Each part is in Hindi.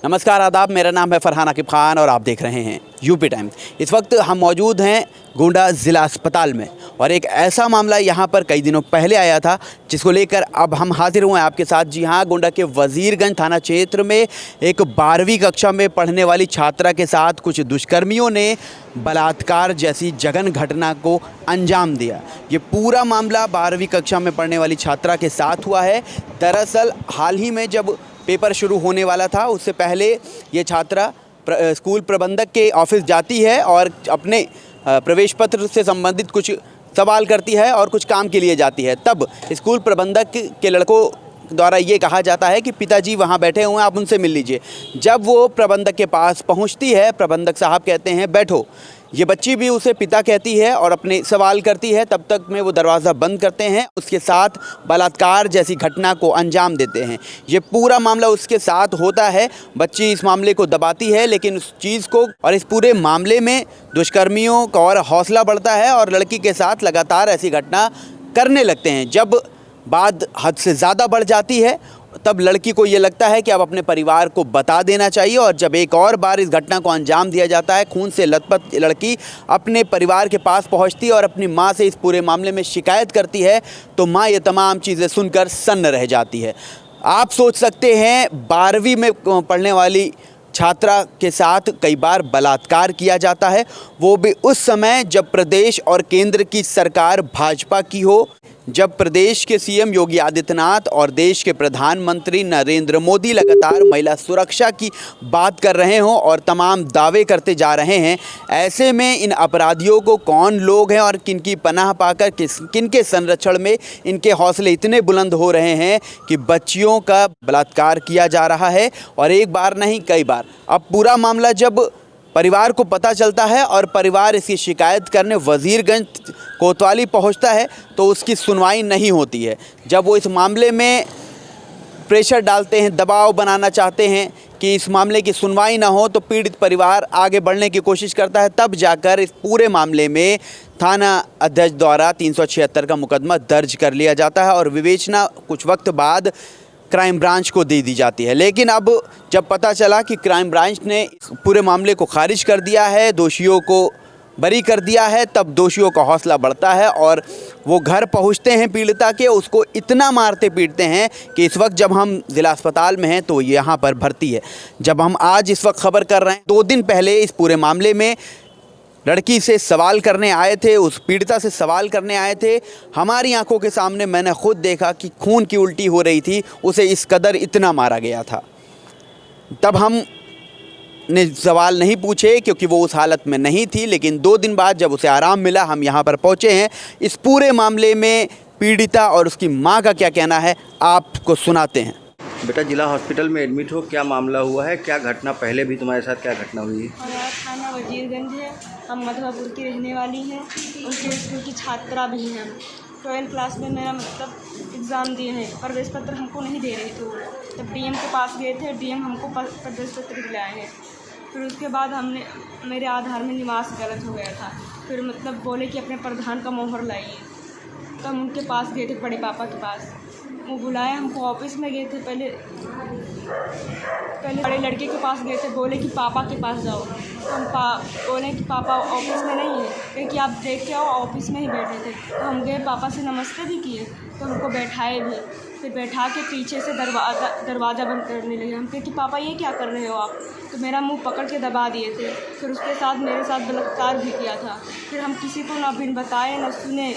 नमस्कार आदाब, मेरा नाम है फरहान आकिब खान और आप देख रहे हैं यूपी टाइम्स। इस वक्त हम मौजूद हैं गोंडा ज़िला अस्पताल में और एक ऐसा मामला यहाँ पर कई दिनों पहले आया था जिसको लेकर अब हम हाजिर हुए हैं आपके साथ। जी हाँ, गोंडा के वजीरगंज थाना क्षेत्र में एक 12वीं कक्षा में पढ़ने वाली छात्रा के साथ कुछ दुष्कर्मियों ने बलात्कार जैसी जघन्य घटना को अंजाम दिया। ये पूरा मामला 12वीं कक्षा में पढ़ने वाली छात्रा के साथ हुआ है। दरअसल हाल ही में जब पेपर शुरू होने वाला था उससे पहले ये छात्रा स्कूल प्रबंधक के ऑफिस जाती है और अपने प्रवेश पत्र से संबंधित कुछ सवाल करती है और कुछ काम के लिए जाती है। तब स्कूल प्रबंधक के लड़कों द्वारा ये कहा जाता है कि पिताजी वहाँ बैठे हुए हैं, आप उनसे मिल लीजिए। जब वो प्रबंधक के पास पहुँचती है, प्रबंधक साहब कहते हैं बैठो। ये बच्ची भी उसे पिता कहती है और अपने सवाल करती है। तब तक में वो दरवाज़ा बंद करते हैं, उसके साथ बलात्कार जैसी घटना को अंजाम देते हैं। ये पूरा मामला उसके साथ होता है। बच्ची इस मामले को दबाती है, लेकिन उस चीज़ को और इस पूरे मामले में दुष्कर्मियों का और हौसला बढ़ता है और लड़की के साथ लगातार ऐसी घटना करने लगते हैं। जब बात हद से ज़्यादा बढ़ जाती है तब लड़की को ये लगता है कि अब अपने परिवार को बता देना चाहिए और जब एक और बार इस घटना को अंजाम दिया जाता है, खून से लथपथ लड़की अपने परिवार के पास पहुंचती है और अपनी मां से इस पूरे मामले में शिकायत करती है, तो मां ये तमाम चीज़ें सुनकर सन्न रह जाती है। आप सोच सकते हैं 12वीं में पढ़ने वाली छात्रा के साथ कई बार बलात्कार किया जाता है, वो भी उस समय जब प्रदेश और केंद्र की सरकार भाजपा की हो, जब प्रदेश के सीएम योगी आदित्यनाथ और देश के प्रधानमंत्री नरेंद्र मोदी लगातार महिला सुरक्षा की बात कर रहे हों और तमाम दावे करते जा रहे हैं। ऐसे में इन अपराधियों को कौन लोग हैं और किनकी पनाह पाकर किनके संरक्षण में इनके हौसले इतने बुलंद हो रहे हैं कि बच्चियों का बलात्कार किया जा रहा है और एक बार नहीं कई बार। अब पूरा मामला जब परिवार को पता चलता है और परिवार इसकी शिकायत करने वजीरगंज कोतवाली पहुंचता है तो उसकी सुनवाई नहीं होती है। जब वो इस मामले में प्रेशर डालते हैं, दबाव बनाना चाहते हैं कि इस मामले की सुनवाई ना हो, तो पीड़ित परिवार आगे बढ़ने की कोशिश करता है। तब जाकर इस पूरे मामले में थाना अध्यक्ष द्वारा 376 का मुकदमा दर्ज कर लिया जाता है और विवेचना कुछ वक्त बाद क्राइम ब्रांच को दे दी जाती है। लेकिन अब जब पता चला कि क्राइम ब्रांच ने पूरे मामले को खारिज कर दिया है, दोषियों को बरी कर दिया है, तब दोषियों का हौसला बढ़ता है और वो घर पहुंचते हैं पीड़िता के, उसको इतना मारते पीटते हैं कि इस वक्त जब हम ज़िला अस्पताल में हैं तो यहाँ पर भर्ती है। जब हम आज इस वक्त खबर कर रहे हैं, 2 दिन पहले इस पूरे मामले में लड़की से सवाल करने आए थे, उस पीड़िता से सवाल करने आए थे। हमारी आंखों के सामने मैंने खुद देखा कि खून की उल्टी हो रही थी, उसे इस कदर इतना मारा गया था। तब हम ने सवाल नहीं पूछे क्योंकि वो उस हालत में नहीं थी, लेकिन 2 दिन बाद जब उसे आराम मिला, हम यहाँ पर पहुँचे हैं। इस पूरे मामले में पीड़िता और उसकी माँ का क्या कहना है आपको सुनाते हैं। बेटा, जिला हॉस्पिटल में एडमिट हो, क्या मामला हुआ है? क्या घटना पहले भी तुम्हारे साथ क्या घटना हुई है? हमारा थाना वजीरगंज है, हम मधुआपुर की रहने वाली हैं, उनके स्कूल की छात्रा भी हैं। 12th क्लास में मेरा एग्ज़ाम दिए हैं, प्रवेश पत्र हमको नहीं दे रहे थे वो। तब डीएम के पास गए थे, डीएम हमको प्रवेश पत्र दिलाए हैं। फिर उसके बाद हमने मेरे आधार में निवास गलत हो गया था, फिर बोले कि अपने प्रधान का मोहर लाइए। तो हम उनके पास गए थे, बड़े पापा के पास। वो बुलाए हमको, ऑफिस में गए थे। पहले बड़े लड़के के पास गए थे, बोले कि पापा के पास जाओ। तो हम बोले कि पापा ऑफिस में नहीं है, कहे कि आप देख के आओ, ऑफिस में ही बैठे थे। तो हम गए, पापा से नमस्ते भी किए, तो हमको बैठाए भी। फिर बैठा के पीछे से दरवाज़ा बंद करने लगे। हम कहे कि पापा ये क्या कर रहे हो आप? तो मेरा मुंह पकड़ के दबा दिए थे। फिर उसके साथ मेरे साथ बलात्कार भी किया था। फिर हम किसी को ना बिन बताए ना सुने,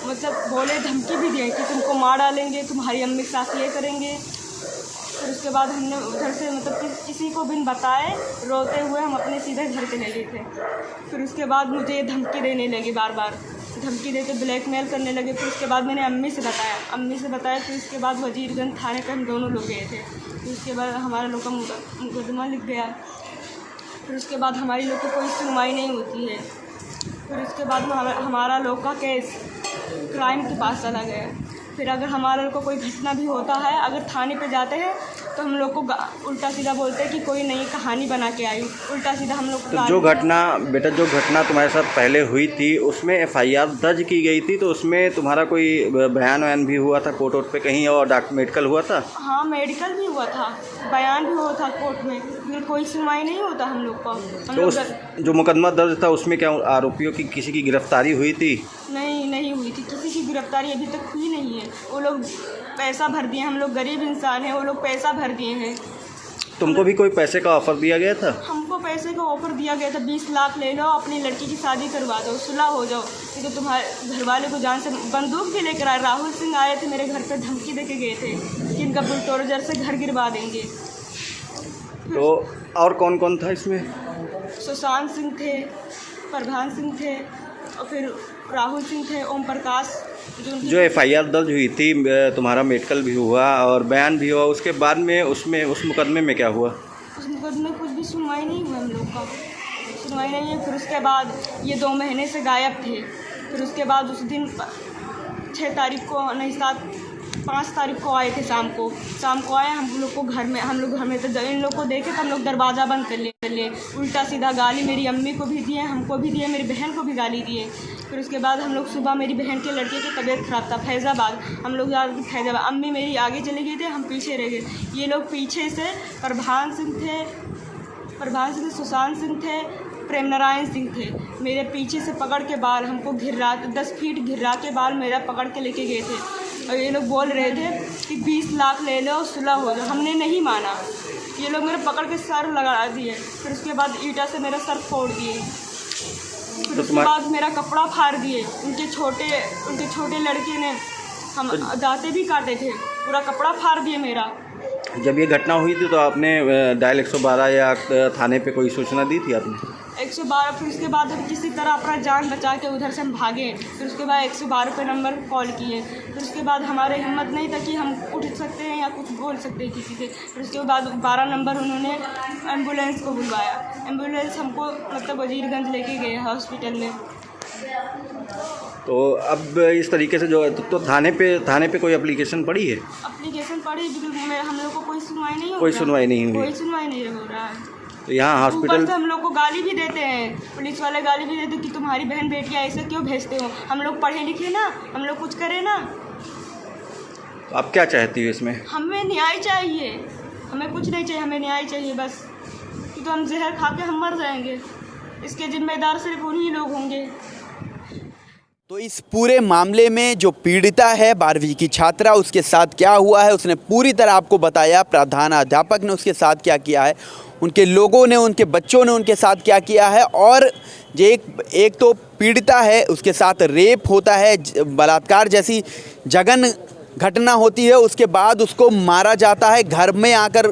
बोले, धमकी भी दिए कि तुमको मार डालेंगे, तुम्हारी अम्मी के साथ ये करेंगे। फिर उसके बाद हमने उधर से किसी को बिन बताए रोते हुए हम अपने सीधे घर चले गए थे। फिर उसके बाद मुझे ये धमकी देने लगे, बार बार धमकी देते, ब्लैकमेल करने लगे। फिर उसके बाद मैंने अम्मी से बताया। फिर उसके बाद वजीरगंज थाने पर हम दोनों लोग गए थे। फिर उसके बाद हमारे लोग का मुकदमा लिख गया। फिर उसके बाद हमारी लोग की कोई सुनवाई नहीं होती है। फिर उसके बाद हमारा लोग का केस क्राइम के पास चला गया। फिर अगर हमारे को कोई घटना भी होता है, अगर थाने पे जाते हैं तो हम लोग को उल्टा सीधा बोलते हैं कि कोई नई कहानी बना के आई, उल्टा सीधा हम लोग को तो जो घटना तुम्हारे साथ पहले हुई थी उसमें एफआईआर दर्ज की गई थी, तो उसमें तुम्हारा कोई बयान वयान भी हुआ था कोर्ट पे कहीं, और मेडिकल हुआ था? हाँ, मेडिकल भी हुआ था, बयान भी हुआ था कोर्ट में, लेकिन कोई सुनवाई नहीं होता हम लोग का। तो जो मुकदमा दर्ज था उसमें क्या आरोपियों की किसी की गिरफ्तारी हुई थी? नहीं हुई थी, किसी की गिरफ्तारी अभी तक हुई नहीं है। वो लोग पैसा भर दिए, हम लोग गरीब इंसान हैं, वो लोग पैसा भर दिए हैं। तुमको भी कोई पैसे का ऑफर दिया गया था? हमको पैसे का ऑफर दिया गया था, 20 लाख ले लो, अपनी लड़की की शादी करवा दो, सुलह हो जाओ। तो तुम्हारे घर वाले को जान से बंदूक भी लेकर आए, राहुल सिंह आए थे मेरे घर पे, धमकी दे के गए थे कि इनका बुलडोजर से घर गिरवा देंगे। तो और कौन कौन था इसमें? सुशांत सिंह थे, प्रभान सिंह थे, और फिर राहुल सिंह थे, ओम प्रकाश। जो एफआईआर दर्ज हुई थी, तुम्हारा मेडिकल भी हुआ और बयान भी हुआ, उसके बाद में उस मुकदमे में क्या हुआ? उस मुकदमे में कुछ भी सुनवाई नहीं हुआ, हम लोग का सुनवाई नहीं है। फिर उसके बाद ये 2 महीने से गायब थे। फिर उसके बाद उस दिन 6 तारीख को नहीं 5 तारीख को आए थे, शाम को आए हम लोग को घर में तो जब इन लोग को देखे तो हम लोग दरवाज़ा बंद कर लिए। उल्टा सीधा गाली मेरी अम्मी को भी दिए, हमको भी दिए, मेरी बहन को भी गाली दिए। फिर उसके बाद हम लोग सुबह, मेरी बहन के लड़के की तबीयत ख़राब था फैज़ाबाद, हम लोग जा रहे थे फैज़ाबाद, अम्मी मेरी आगे चले गए थे, हम पीछे रह गए। ये लोग पीछे से प्रभान सिंह थे, सुशांत सिंह थे, प्रेम नारायण सिंह थे, मेरे पीछे से पकड़ के बाल हमको 10 फीट घिरा के बाल मेरा पकड़ के लेके गए थे। और ये लोग बोल रहे थे कि 20 लाख ले लो, सुलह हो जाओ। हमने नहीं माना, ये लोग मेरे पकड़ के सर लगा दिए। फिर उसके बाद ईंटा से मेरा सर फोड़ दिए। फिर उसके बाद मेरा कपड़ा फाड़ दिए। उनके छोटे लड़के ने हम दांते भी काटे थे, पूरा कपड़ा फाड़ दिए मेरा। जब ये घटना हुई थी तो आपने डायल 112 या थाने पे कोई सूचना दी थी आपने? 112। फिर उसके बाद हम किसी तरह अपना जान बचा के उधर से हम भागे। फिर उसके बाद 112 पे नंबर कॉल किए। फिर उसके बाद हमारे हिम्मत नहीं था कि हम उठ सकते हैं या कुछ बोल सकते हैं किसी से। फिर उसके बाद 12 नंबर उन्होंने एम्बुलेंस को बुलवाया। एम्बुलेंस हमको मतलब वजीरगंज लेके गए हॉस्पिटल में। तो अब इस तरीके से जो तो थाने पे कोई एप्लीकेशन पड़ी है? एप्लीकेशन पड़ी, हम लोग को कोई सुनवाई नहीं हो रहा। कोई सुनवाई नहीं हुई? कोई सुनवाई नहीं हो रहा है। तो यहाँ हॉस्पिटल से हम लोग को गाली भी देते हैं, पुलिस वाले गाली भी देते कि तुम्हारी बहन बेटियाँ ऐसे क्यों भेजते हो। हम लोग पढ़े लिखे ना, हम लोग कुछ करें ना। तो आप क्या चाहती हो इसमें? हमें न्याय चाहिए, हमें कुछ नहीं चाहिए, हमें न्याय चाहिए बस। कि तो हम जहर खा के हम मर जाएंगे, इसके जिम्मेदार सिर्फ उन्हीं लोग होंगे। तो इस पूरे मामले में जो पीड़िता है 12वीं की छात्रा, उसके साथ क्या हुआ है उसने पूरी तरह आपको बताया। प्रधानाध्यापक ने उसके साथ क्या किया है, उनके लोगों ने, उनके बच्चों ने उनके साथ क्या किया है। और जो एक तो पीड़िता है उसके साथ रेप होता है, बलात्कार जैसी जघन्य घटना होती है। उसके बाद उसको मारा जाता है, घर में आकर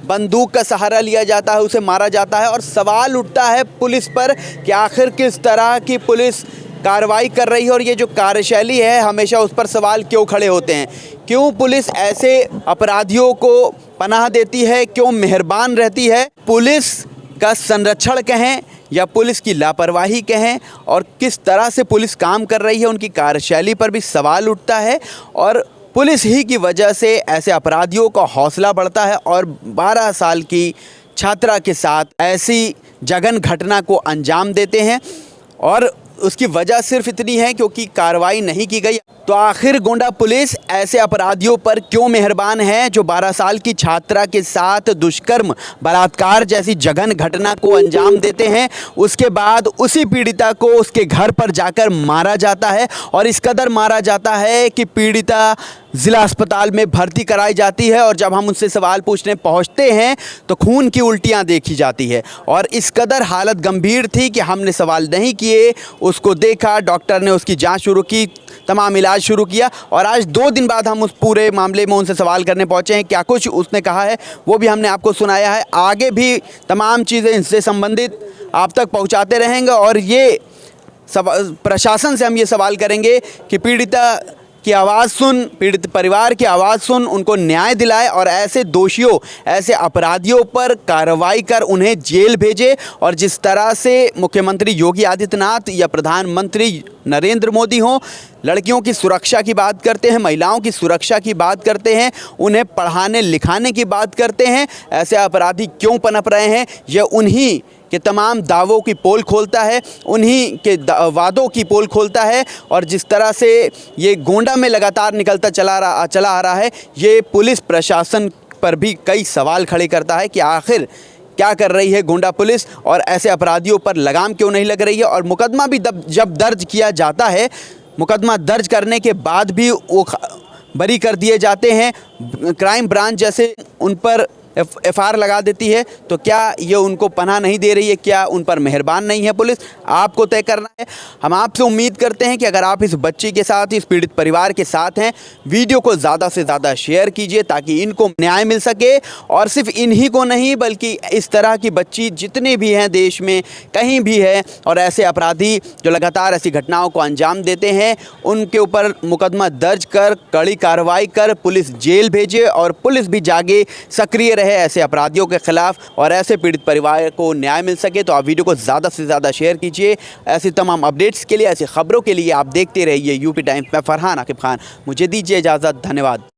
बंदूक का सहारा लिया जाता है, उसे मारा जाता है। और सवाल उठता है पुलिस पर कि आखिर किस तरह की पुलिस कार्रवाई कर रही है और ये जो कार्यशैली है हमेशा उस पर सवाल क्यों खड़े होते हैं। क्यों पुलिस ऐसे अपराधियों को पनाह देती है, क्यों मेहरबान रहती है। पुलिस का संरक्षण कहें या पुलिस की लापरवाही कहें, और किस तरह से पुलिस काम कर रही है उनकी कार्यशैली पर भी सवाल उठता है। और पुलिस ही की वजह से ऐसे अपराधियों का हौसला बढ़ता है और 12 साल की छात्रा के साथ ऐसी जघन्य घटना को अंजाम देते हैं। और उसकी वजह सिर्फ इतनी है क्योंकि कार्रवाई नहीं की गई। तो आखिर गोंडा पुलिस ऐसे अपराधियों पर क्यों मेहरबान है जो 12 साल की छात्रा के साथ दुष्कर्म, बलात्कार जैसी जघन्य घटना को अंजाम देते हैं। उसके बाद उसी पीड़िता को उसके घर पर जाकर मारा जाता है, और इस कदर मारा जाता है कि पीड़िता ज़िला अस्पताल में भर्ती कराई जाती है। और जब हम उनसे सवाल पूछने पहुंचते हैं तो खून की उल्टियां देखी जाती है। और इस कदर हालत गंभीर थी कि हमने सवाल नहीं किए, उसको देखा, डॉक्टर ने उसकी जांच शुरू की, तमाम इलाज शुरू किया। और आज 2 दिन बाद हम उस पूरे मामले में उनसे सवाल करने पहुंचे हैं। क्या कुछ उसने कहा है वो भी हमने आपको सुनाया है। आगे भी तमाम चीज़ें इससे संबंधित आप तक पहुँचाते रहेंगे। और ये प्रशासन से हम ये सवाल करेंगे कि पीड़िता की आवाज़ सुन, पीड़ित परिवार की आवाज़ सुन, उनको न्याय दिलाए और ऐसे दोषियों, ऐसे अपराधियों पर कार्रवाई कर उन्हें जेल भेजे। और जिस तरह से मुख्यमंत्री योगी आदित्यनाथ या प्रधानमंत्री नरेंद्र मोदी हों, लड़कियों की सुरक्षा की बात करते हैं, महिलाओं की सुरक्षा की बात करते हैं, उन्हें पढ़ाने लिखाने की बात करते हैं। ऐसे अपराधी क्यों पनप रहे हैं? यह उन्हीं के तमाम दावों की पोल खोलता है, उन्हीं के वादों की पोल खोलता है। और जिस तरह से ये गोंडा में लगातार निकलता चला आ रहा है, ये पुलिस प्रशासन पर भी कई सवाल खड़े करता है कि आखिर क्या कर रही है गोंडा पुलिस और ऐसे अपराधियों पर लगाम क्यों नहीं लग रही है। और मुकदमा भी जब दर्ज किया जाता है, मुकदमा दर्ज करने के बाद भी वो बरी कर दिए जाते हैं, क्राइम ब्रांच जैसे उन पर FIR लगा देती है, तो क्या ये उनको पनाह नहीं दे रही है? क्या उन पर मेहरबान नहीं है पुलिस? आपको तय करना है। हम आपसे उम्मीद करते हैं कि अगर आप इस बच्ची के साथ, इस पीड़ित परिवार के साथ हैं, वीडियो को ज़्यादा से ज़्यादा शेयर कीजिए ताकि इनको न्याय मिल सके। और सिर्फ इन्हीं को नहीं, बल्कि इस तरह की बच्ची जितने भी हैं देश में, कहीं भी है, और ऐसे अपराधी जो लगातार ऐसी घटनाओं को अंजाम देते हैं, उनके ऊपर मुकदमा दर्ज कर, कड़ी कार्रवाई कर पुलिस जेल भेजे और पुलिस भी जागे, सक्रिय रहे ऐसे अपराधियों के खिलाफ और ऐसे पीड़ित परिवार को न्याय मिल सके। तो आप वीडियो को ज़्यादा से ज़्यादा शेयर कीजिए। ऐसी तमाम अपडेट्स के लिए, ऐसी खबरों के लिए आप देखते रहिए यूपी टाइम्स। मैं फरहान आकिब खान, मुझे दीजिए इजाज़त। धन्यवाद।